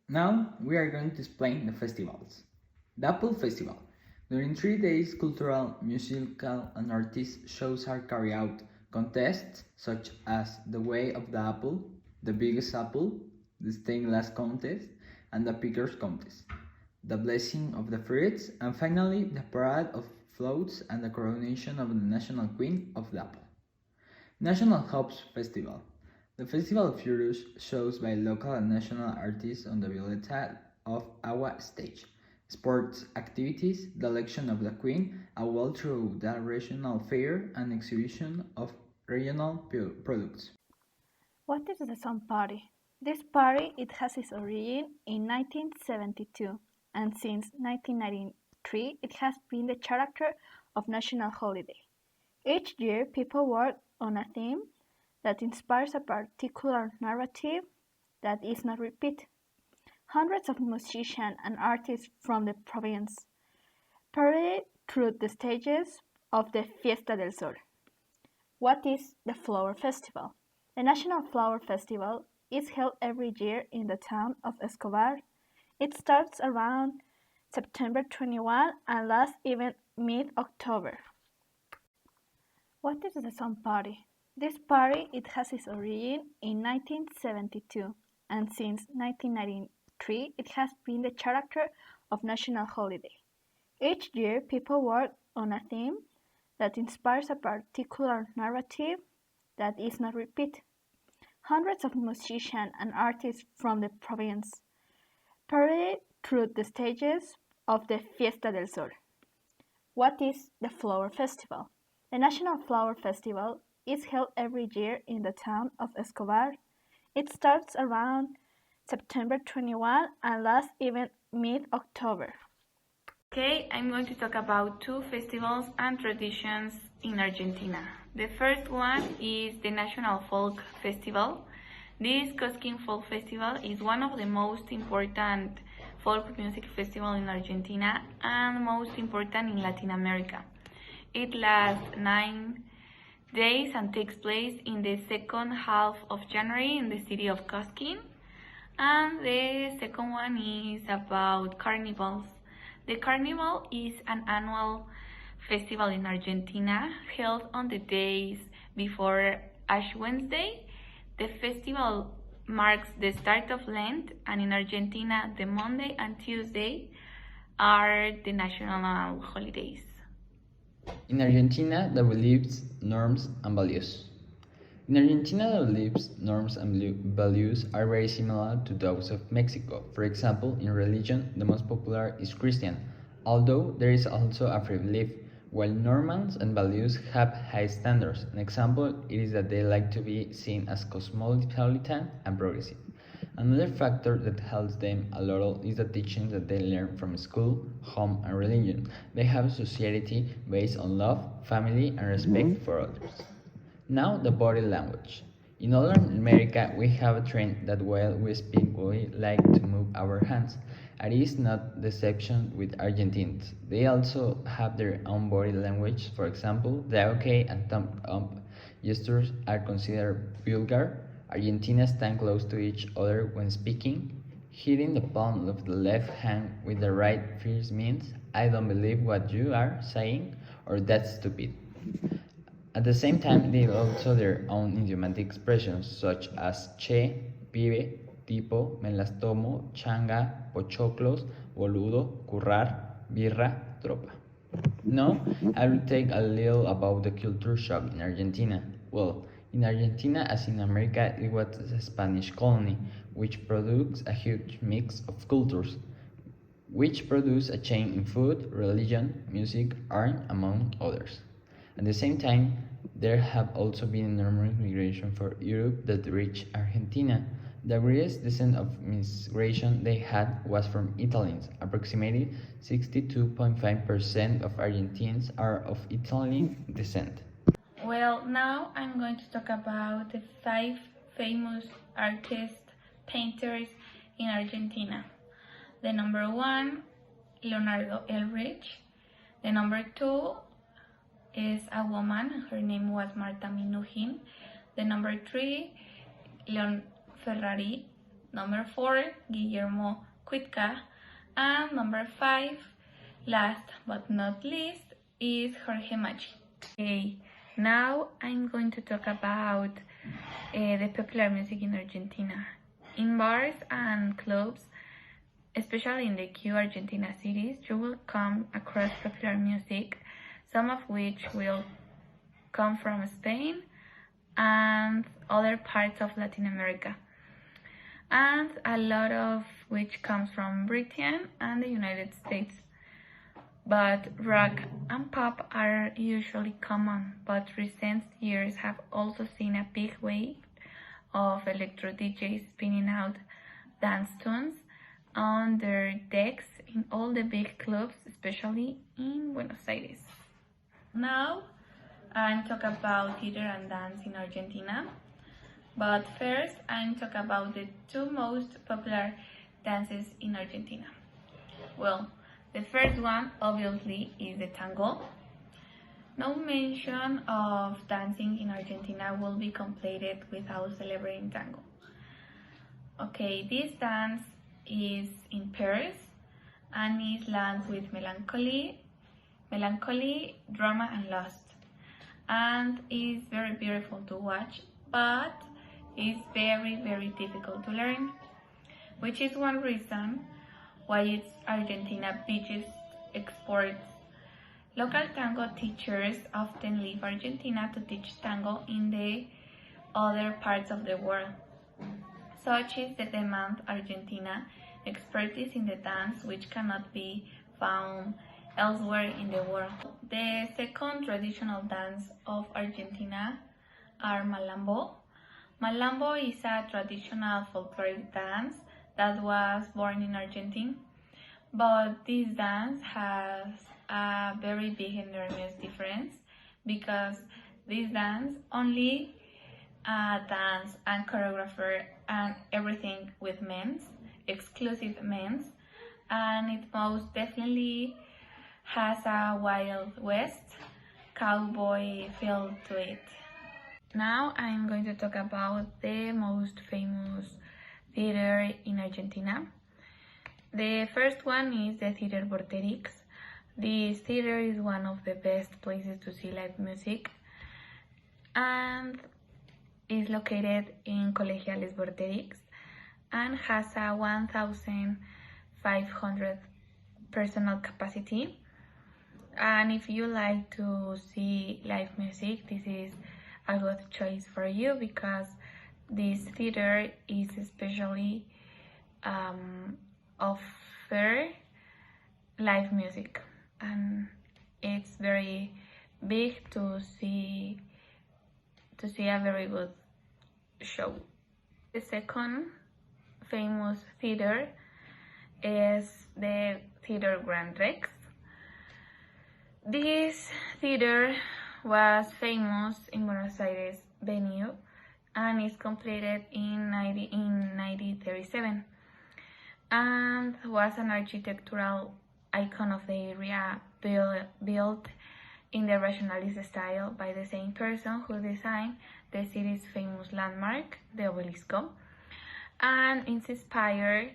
Now we are going to explain the festivals. The Apple Festival. During 3 days, cultural, musical, and artist shows are carried out. Contests such as the Way of the Apple, the Biggest Apple, the Stained Glass Contest, and the Pickers Contest, the Blessing of the Fruits, and finally the Parade of Floats and the coronation of the National Queen of the Apple. National Hops Festival. The festival features shows by local and national artists on the Violeta of Agua stage, sports activities, the election of the Queen, a walk through the regional fair, and exhibition of regional products. What is the Sun Party? This party it has its origin in 1972 and since 1993 it has been the character of national holiday. Each year people work on a theme that inspires a particular narrative that is not repeated. Hundreds of musicians and artists from the province parade through the stages of the Fiesta del Sol. What is the Flower Festival? The National Flower Festival is held every year in the town of Escobar. It starts around September 21 and lasts even mid-October. What is the Sun Party? This party it has its origin in 1972 and since 1993 it has been the character of national holiday. Each year people work on a theme that inspires a particular narrative that is not repeated. Hundreds of musicians and artists from the province parade through the stages of the Fiesta del Sol. What is the Flower Festival? The National Flower Festival is held every year in the town of Escobar. It starts around September 21 and lasts even mid-October. Okay, I'm going to talk about two festivals and traditions in Argentina. The first one is the National Folk Festival. This Cosquín Folk Festival is one of the most important folk music festivals in Argentina and most important in Latin America. It lasts 9 days and takes place in the second half of January in the city of Cosquín. And the second one is about carnivals. The carnival is an annual festival in Argentina held on the days before Ash Wednesday. The festival marks the start of Lent, and in Argentina, the Monday and Tuesday are the national holidays. In Argentina, the beliefs, norms, and values. In Argentina, the beliefs, norms, and values are very similar to those of Mexico. For example, in religion, the most popular is Christian, although there is also a free belief. While norms and values have high standards, an example is that they like to be seen as cosmopolitan and progressive. Another factor that helps them a lot is the teachings that they learn from school, home, and religion. They have a society based on love, family, and respect for others. Now the body language. In North America, we have a trend that while we speak, we like to move our hands. It is not the exception with Argentines. They also have their own body language. For example, the okay and thumb up gestures are considered vulgar. Argentinians stand close to each other when speaking. Hitting the palm of the left hand with the right fist means I don't believe what you are saying or that's stupid. At the same time, they also their own idiomatic expressions such as che, pibe, tipo, me las tomo, changa, pochoclos, boludo, currar, birra, tropa. Now, I will take a little about the culture shock in Argentina. Well, in Argentina, as in America, it was a Spanish colony, which produced a huge mix of cultures, which produced a change in food, religion, music, art, among others. At the same time, there have also been enormous migration from Europe that reached Argentina. The greatest descent of migration they had was from Italians. Approximately 62.5% of Argentines are of Italian descent. Well, now I'm going to talk about the 5 famous artists, painters in Argentina. The number 1, Leonardo Elrich. The number 2 is a woman, her name was Marta Minujín. The number 3, Leon Ferrari. Number 4, Guillermo Cuitca. And number 5, last but not least, is Jorge Machi. Okay, now I'm going to talk about the popular music in Argentina. In bars and clubs, especially in the Q Argentina cities, you will come across popular music, some of which will come from Spain and other parts of Latin America, and a lot of which comes from Britain and the United States. But rock and pop are usually common, but recent years have also seen a big wave of electro DJs spinning out dance tunes on their decks in all the big clubs, especially in Buenos Aires. Now I'm talking about theater and dance in Argentina, but first I'm talking about the two most popular dances in Argentina. Well, the first one obviously is the tango. No mention of dancing in Argentina will be completed without celebrating tango. Okay, this dance is in Paris and is laden with melancholy, drama and lust, and is very beautiful to watch, but is very difficult to learn, which is one reason why it's Argentina biggest exports. Local tango teachers often leave Argentina to teach tango in the other parts of the world. Such is the demand Argentina expertise in the dance, which cannot be found elsewhere in the world. The second traditional dance of Argentina are malambo. Malambo is a traditional folkloric dance that was born in Argentina, but this dance has a very big enormous difference because this dance only dance and choreographer and everything with men's, exclusive men's, and it most definitely has a Wild West cowboy feel to it. Now I'm going to talk about the most famous theater in Argentina. The first one is the Theater Vorterix. This theater is one of the best places to see live music and is located in Colegiales Vorterix and has a 1,500 personal capacity. And if you like to see live music, this is a good choice for you because this theater is especially offer live music, and it's very big to see a very good show. The second famous theater is the Theater Grand Rex. This theater was famous in Buenos Aires venue and is completed in 1937 and was an architectural icon of the area, built in the rationalist style by the same person who designed the city's famous landmark, the Obelisco, and is inspired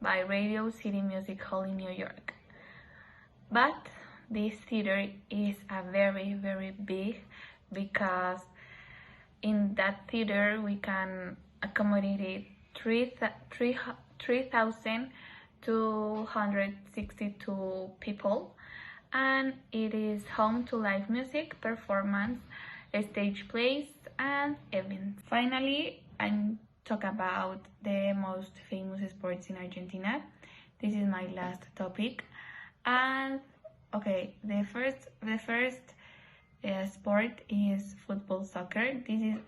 by Radio City Music Hall in New York. But this theater is a very big because in that theater we can accommodate 3,262 people, and it is home to live music, performance, stage plays, and events. Finally, I'm talk about the most famous sports in Argentina. This is my last topic, and okay, the first sport is football soccer. This is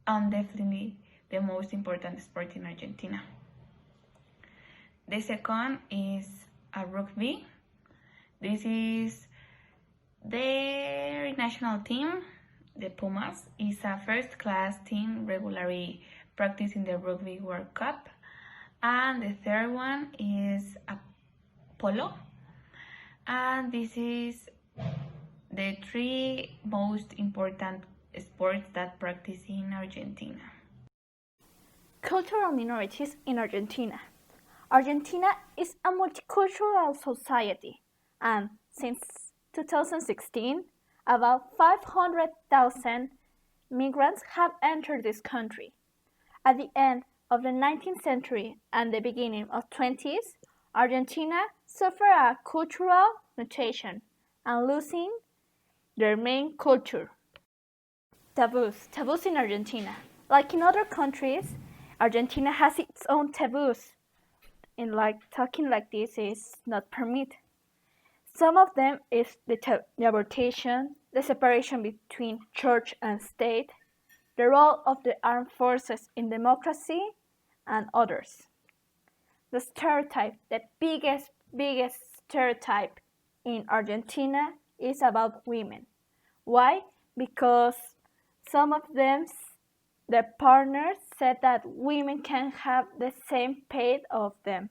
definitely the most important sport in Argentina. The second is a rugby. This is their national team. The Pumas is a first-class team regularly practicing the Rugby World Cup. And the third one is a polo. And this is the three most important sports that practice in Argentina. Cultural minorities in Argentina. Argentina is a multicultural society, and since 2016, about 500,000 migrants have entered this country. At the end of the 19th century and the beginning of the 20th, Argentina suffered a cultural mutation and losing their main culture. Taboos in Argentina. Like in other countries, Argentina has its own taboos. And talking like this is not permitted. Some of them is the abortion, the separation between church and state, the role of the armed forces in democracy, and others. The stereotype, the biggest stereotype in Argentina is about women. Why? Because some of them, their partners said that women can have the same pay of them.